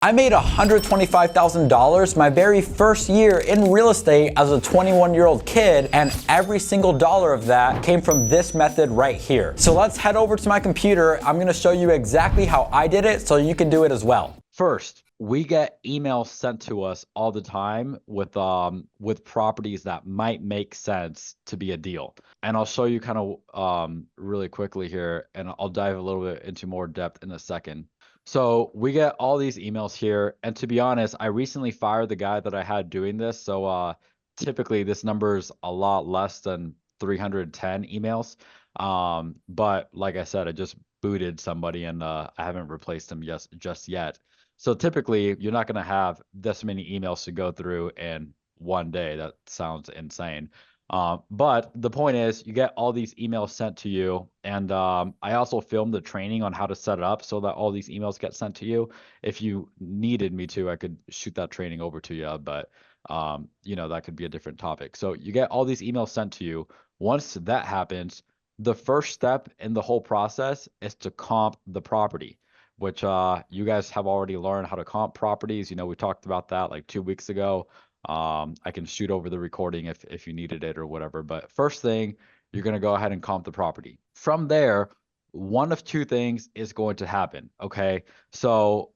I made $125,000 my very first year in real estate as a 21-year-old kid, and every single dollar of that came from this method right here. So let's head over to my computer. I'm gonna show you exactly how I did it so you can do it as well. First, we get emails sent to us all the time with properties that might make sense to be a deal. And I'll show you kind of really quickly here, and I'll dive a little bit into more depth in a second. So we get all these emails here, and to be honest, I recently fired the guy that I had doing this. So typically this number is a lot less than 310 emails. But like I said, I just booted somebody, and I haven't replaced them just yet. So typically, you're not going to have this many emails to go through in one day. That sounds insane. But the point is, you get all these emails sent to you, and I also filmed the training on how to set it up so that all these emails get sent to you. If you needed me to, I could shoot that training over to you, but that could be a different topic. So you get all these emails sent to you. Once that happens, the first step in the whole process is to comp the property, which you guys have already learned how to comp properties. We talked about that like 2 weeks ago. I can shoot over the recording if you needed it or whatever. But first thing, you're going to go ahead and comp the property. From there, one of two things is going to happen. Okay. So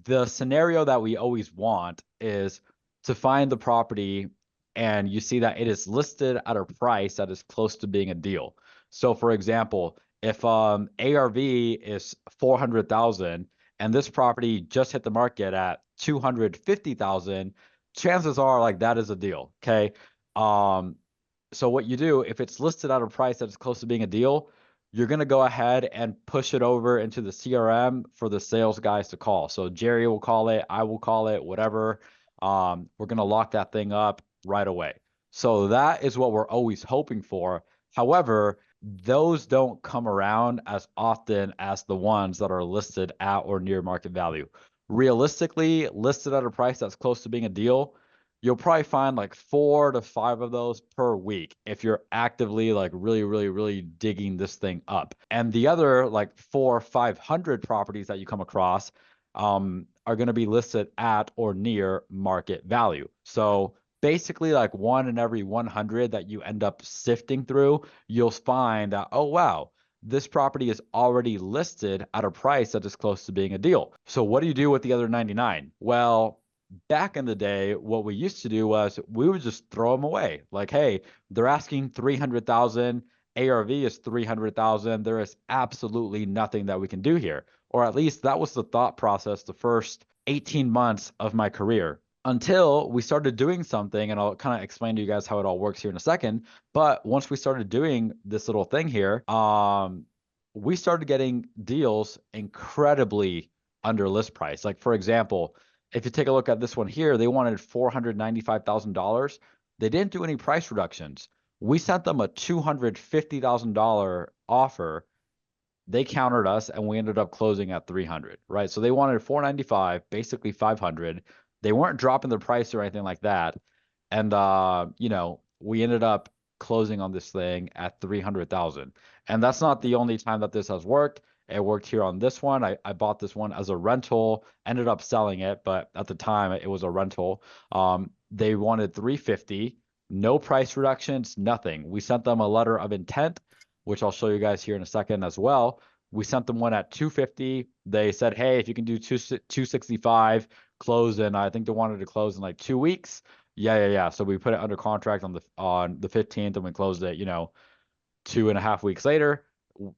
the scenario that we always want is to find the property and you see that it is listed at a price that is close to being a deal. So for example, if ARV is 400,000 and this property just hit the market at 250,000, chances are like that is a deal. Okay. So what you do, if it's listed at a price that is close to being a deal, you're going to go ahead and push it over into the CRM for the sales guys to call. So Jerry will call it, I will call it, whatever. We're going to lock that thing up right away. So that is what we're always hoping for. However, those don't come around as often as the ones that are listed at or near market value. Realistically, listed at a price that's close to being a deal, you'll probably find like 4 to 5 of those per week if you're actively like really, really, really digging this thing up. And the other like 400 or 500 properties that you come across are going to be listed at or near market value. So basically like 1 in every 100 that you end up sifting through, you'll find that, oh, wow, this property is already listed at a price that is close to being a deal. So what do you do with the other 99? Well, back in the day, what we used to do was we would just throw them away. Like, hey, they're asking 300,000. ARV is 300,000. There is absolutely nothing that we can do here. Or at least that was the thought process the first 18 months of my career until we started doing something. And I'll kind of explain to you guys how it all works here in a second. But once we started doing this little thing here, we started getting deals incredibly under list price. Like, for example, if you take a look at this one here, they wanted $495,000. They didn't do any price reductions. We sent them a $250,000 offer. They countered us and we ended up closing at 300, right? So they wanted 495, basically 500. They weren't dropping the price or anything like that. And we ended up closing on this thing at 300,000. And that's not the only time that this has worked. It worked here on this one. I bought this one as a rental, ended up selling it, but at the time it was a rental. They wanted 350, no price reductions, nothing. We sent them a letter of intent, which I'll show you guys here in a second as well. We sent them one at 250. They said, hey, if you can do 265, close in. I think they wanted to close in like 2 weeks. Yeah. So we put it under contract on the 15th and we closed it, 2.5 weeks later.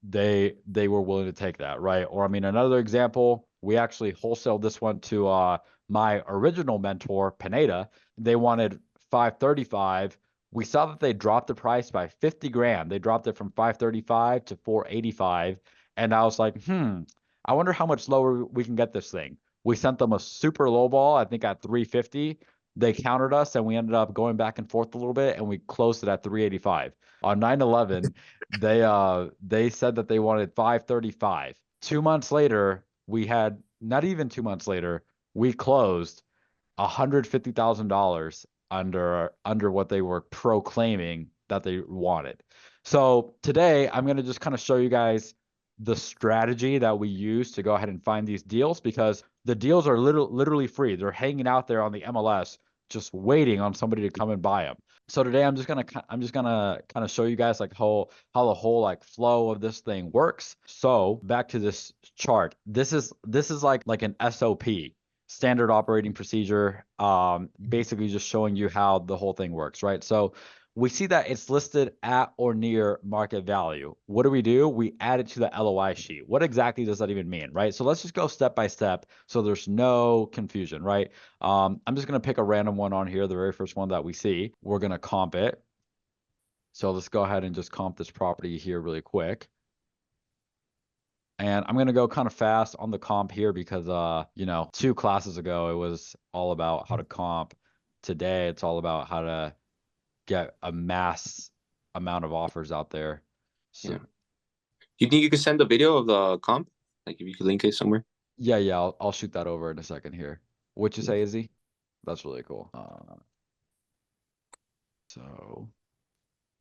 They were willing to take that, right? Or I mean, another example, we actually wholesaled this one to my original mentor, Pineda. They wanted 535. We saw that they dropped the price by 50 grand. They dropped it from 535 to 485. And I was like, I wonder how much lower we can get this thing. We sent them a super low ball, I think at 350. They countered us and we ended up going back and forth a little bit and we closed it at 385. On 9/11, they said that they wanted 535. 2 months later, we had not even 2 months later, we closed $150,000 under what they were proclaiming that they wanted. So today I'm going to just kind of show you guys the strategy that we use to go ahead and find these deals, because The deals are literally free. They're hanging out there on the MLS, just waiting on somebody to come and buy them. So today I'm just gonna kind of show you guys like how the whole like flow of this thing works. So back to this chart. This is like an SOP, standard operating procedure. Basically just showing you how the whole thing works, right? So we see that it's listed at or near market value. What do? We add it to the LOI sheet. What exactly does that even mean, right? So let's just go step by step so there's no confusion, right? I'm just going to pick a random one on here, the very first one that we see. We're going to comp it. So let's go ahead and just comp this property here really quick. And I'm going to go kind of fast on the comp here because, 2 classes ago, it was all about how to comp. Today, it's all about how to get a mass amount of offers out there. So Do you think you could send a video of the comp? Like if you could link it somewhere? yeah, I'll shoot that over in a second here. What'd you say, Izzy? That's really cool. So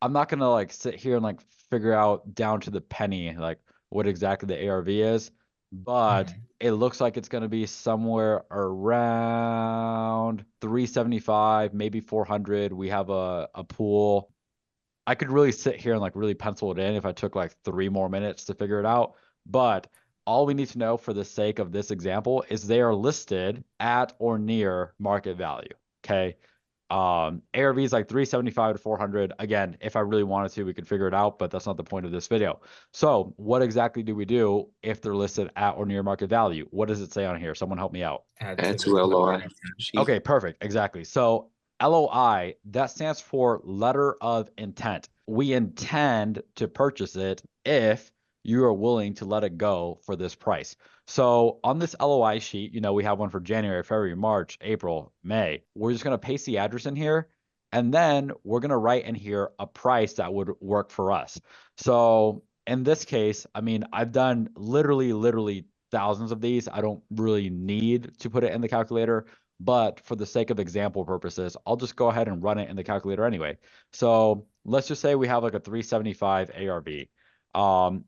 I'm not gonna like sit here and like figure out down to the penny like what exactly the ARV is, but it looks like it's gonna be somewhere around 375, maybe 400. We have a pool. I could really sit here and like really pencil it in if I took like 3 more minutes to figure it out. But all we need to know for the sake of this example is they are listed at or near market value. Okay. ARV is like 375 to 400. Again, if I really wanted to, we could figure it out, but that's not the point of this video. So what exactly do we do if they're listed at or near market value? What does it say on here? Someone help me out. Add to LOI sheet. Okay, perfect. Exactly. So LOI, that stands for letter of intent. We intend to purchase it if you are willing to let it go for this price. So on this LOI sheet, we have one for January, February, March, April, May. We're just going to paste the address in here. And then we're going to write in here a price that would work for us. So in this case, I mean, I've done literally thousands of these. I don't really need to put it in the calculator, but for the sake of example purposes, I'll just go ahead and run it in the calculator anyway. So let's just say we have like a 375 ARV.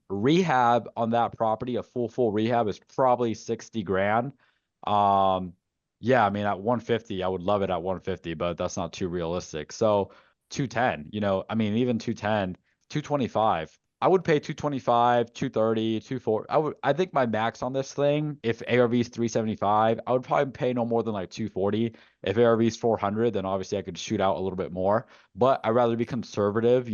Rehab on that property, a full rehab is probably 60 grand. Yeah, I mean, at 150, I would love it at 150, but that's not too realistic. So 210, I mean, even 210, 225. I would pay 225, 230, 240. I think my max on this thing, if ARV is 375, I would probably pay no more than like 240. If ARV is 400, then obviously I could shoot out a little bit more, but I'd rather be conservative,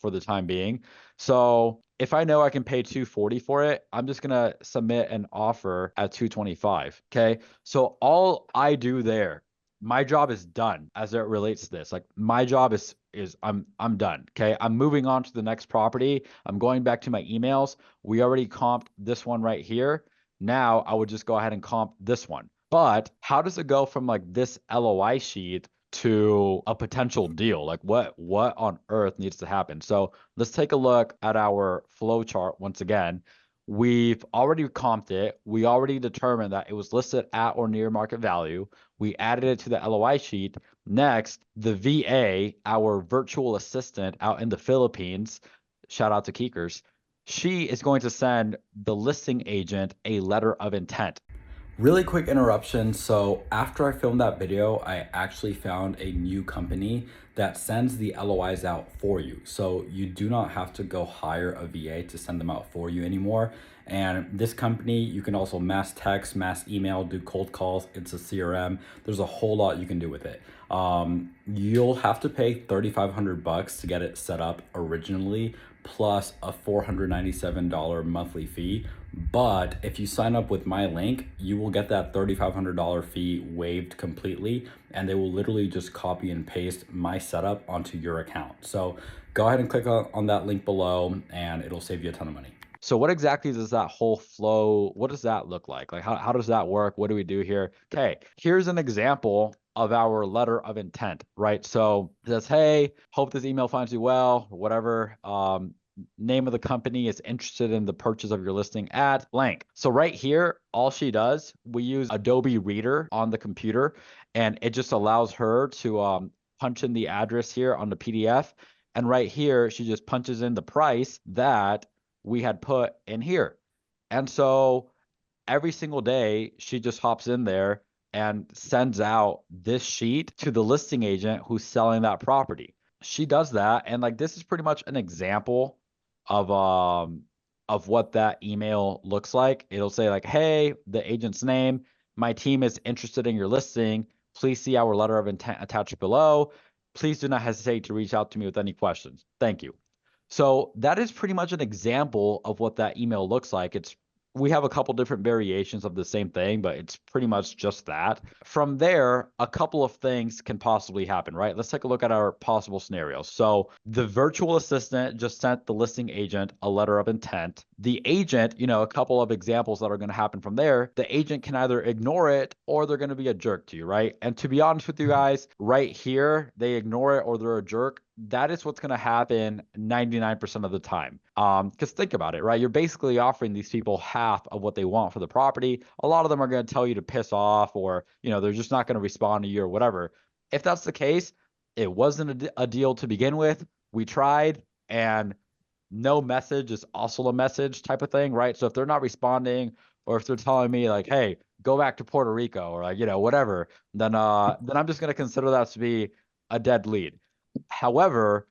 for the time being. So if I know I can pay 240 for it, I'm just going to submit an offer at 225. Okay. So all I do there, my job is done as it relates to this. Like my job is I'm done. Okay. I'm moving on to the next property. I'm going back to my emails. We already comped this one right here. Now I would just go ahead and comp this one. But how does it go from like this LOI sheet to a potential deal? Like what on earth needs to happen? So let's take a look at our flow chart once again. We've already comped it. We already determined that it was listed at or near market value. We added it to the LOI sheet. Next, the VA, our virtual assistant out in the Philippines, shout out to Keekers, she is going to send the listing agent a letter of intent. Really quick interruption. So after I filmed that video, I actually found a new company that sends the LOIs out for you. So you do not have to go hire a VA to send them out for you anymore. And this company, you can also mass text, mass email, do cold calls. It's a CRM. There's a whole lot you can do with it. You'll have to pay $3,500 to get it set up originally, plus a $497 monthly fee. But if you sign up with my link, you will get that $3,500 fee waived completely, and they will literally just copy and paste my setup onto your account. So go ahead and click on that link below, and it'll save you a ton of money. So what exactly does that whole flow, what does that look like? Like how does that work? What do we do here? Okay, here's an example of our letter of intent, right? So it says, hey, hope this email finds you well, or whatever. Name of the company is interested in the purchase of your listing at blank. So right here, all she does, we use Adobe Reader on the computer, and it just allows her to punch in the address here on the PDF. And right here, she just punches in the price that we had put in here. And so every single day, she just hops in there and sends out this sheet to the listing agent who's selling that property. She does that, and like this is pretty much an example of what that email looks like. It'll say like, hey, the agent's name, my team is interested in your listing. Please see our letter of intent attached below. Please do not hesitate to reach out to me with any questions. Thank you. So that is pretty much an example of what that email looks like. We have a couple different variations of the same thing, but it's pretty much just that. From there, a couple of things can possibly happen, right? Let's take a look at our possible scenarios. So the virtual assistant just sent the listing agent a letter of intent. The agent, a couple of examples that are going to happen from there, the agent can either ignore it or they're going to be a jerk to you, right? And to be honest with you guys, right here, they ignore it or they're a jerk. That is what's going to happen 99% of the time. Because think about it, right? You're basically offering these people half of what they want for the property. A lot of them are going to tell you to piss off, or, they're just not going to respond to you or whatever. If that's the case, it wasn't a deal to begin with. We tried, and no message is also a message type of thing, right? So if they're not responding, or if they're telling me like, hey, go back to Puerto Rico, or like, whatever, then I'm just going to consider that to be a dead lead. However,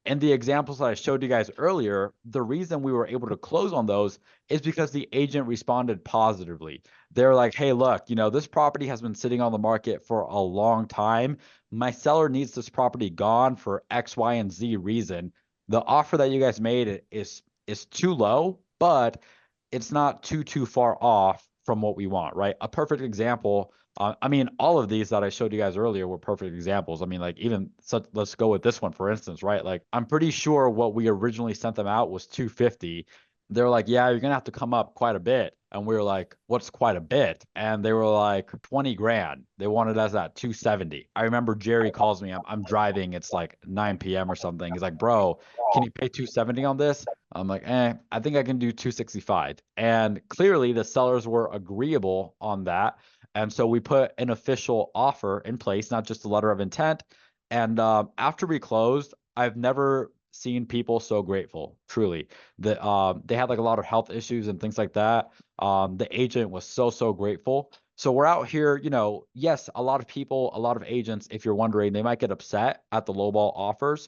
in the examples that I showed you guys earlier, the reason we were able to close on those is because the agent responded positively. They're like, hey, look, this property has been sitting on the market for a long time. My seller needs this property gone for X, Y, and Z reason. The offer that you guys made is too low, but it's not too far off from what we want, right? A perfect example. All of these that I showed you guys earlier were perfect examples. Like even let's go with this one, for instance, right? Like I'm pretty sure what we originally sent them out was 250. They're like, yeah, you're gonna have to come up quite a bit. And we were like, what's quite a bit? And they were like 20 grand. They wanted us at 270. I remember Jerry calls me. I'm driving. It's like 9 p.m. or something. He's like, bro, can you pay 270 on this? I'm like, I think I can do 265. And clearly the sellers were agreeable on that. And so we put an official offer in place, not just a letter of intent. And after we closed, I've never seen people so grateful, truly. They had like a lot of health issues and things like that. The agent was so grateful. So we're out here, yes, a lot of agents, if you're wondering, they might get upset at the lowball offers.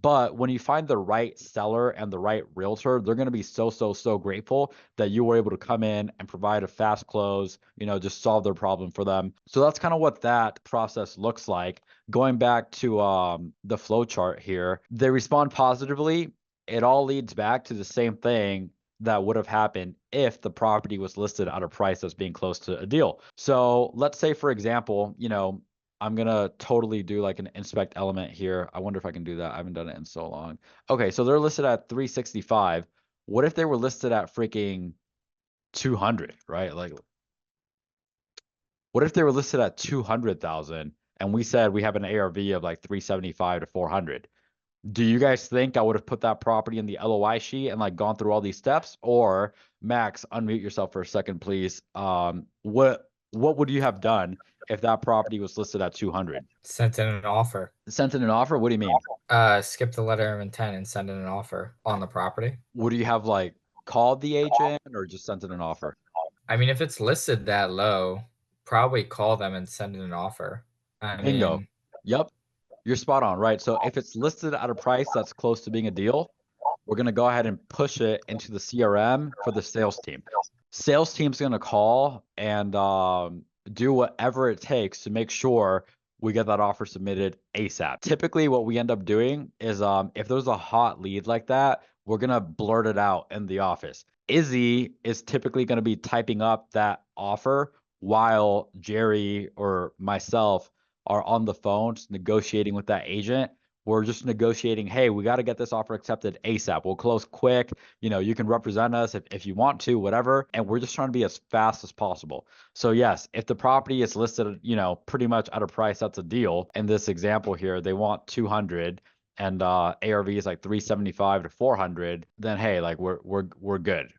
But when you find the right seller and the right realtor, they're going to be so grateful that you were able to come in and provide a fast close, just solve their problem for them. So that's kind of what that process looks like. Going back to the flow chart here, they respond positively. It all leads back to the same thing that would have happened if the property was listed at a price that's being close to a deal. So let's say, for example, I'm going to totally do like an inspect element here. I wonder if I can do that. I haven't done it in so long. Okay, so they're listed at 365. What if they were listed at freaking 200, right? Like, what if they were listed at 200,000 and we said we have an ARV of like 375 to 400? Do you guys think I would have put that property in the LOI sheet and like gone through all these steps? Or Max, unmute yourself for a second, please. What would you have done if that property was listed at 200? Sent in an offer. Sent in an offer? What do you mean? Skip the letter of intent and send in an offer on the property. Would you have like called the agent or just sent in an offer? If it's listed that low, probably call them and send in an offer. Bingo. Yep. You're spot on, right? So if it's listed at a price that's close to being a deal, we're going to go ahead and push it into the CRM for the sales team. Sales team's going to call and do whatever it takes to make sure we get that offer submitted ASAP. Typically, what we end up doing is if there's a hot lead like that, we're going to blurt it out in the office. Izzy is typically going to be typing up that offer while Jerry or myself are on the phone just negotiating with that agent. We're just negotiating, hey, we got to get this offer accepted ASAP. We'll close quick. You can represent us if you want to, whatever. And we're just trying to be as fast as possible. So yes, if the property is listed, pretty much at a price that's a deal. In this example here, they want 200 and ARV is like 375 to 400, then hey, like we're good,